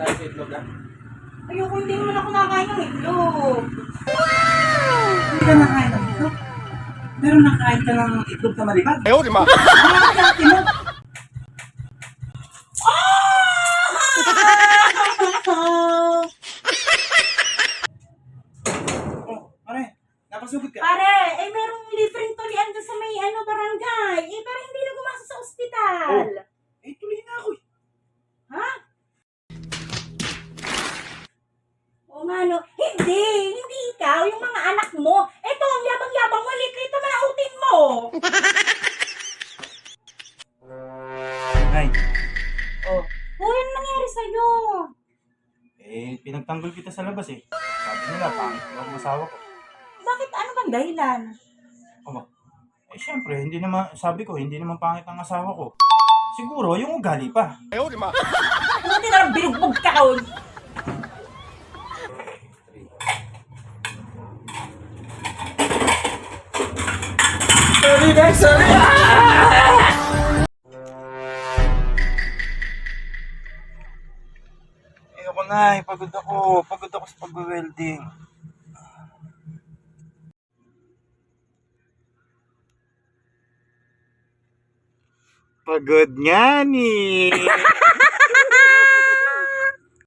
tayo sa itlog ah. Ayoko, hindi naman ako nakain ng itlog. Hindi ka nakain ng itlog? Pero nakain ka ng itlog na malibag. Ayaw, di ba? Ah, dati mo! Oh, pare, napasugod ka? Pare, merong libreng tulian doon sa may barangay. Pero hindi na gumasa sa ospital. Tuloy na ako eh. Ha? Oo nga no. Hindi ikaw, yung mga anak mo. Eto, ang yabang-yabang mo, lit-lit naman ang utin mo. Nay, Oh. Uy, ano nangyari sa'yo? pinagtanggol kita sa labas eh. Sabi nila, pangit daw ang asawa ko. Bakit? Ano bang dahilan? Aba, syempre, sabi ko, hindi naman pangit ang asawa ko. Siguro, yung ugali pa. Ayaw, di ba? Buti na lang binugbog ka kaon. Sorry, Nay, sorry! Ako na, pagod ako. Pagod ako sa pag-welding. Pagod nga ni.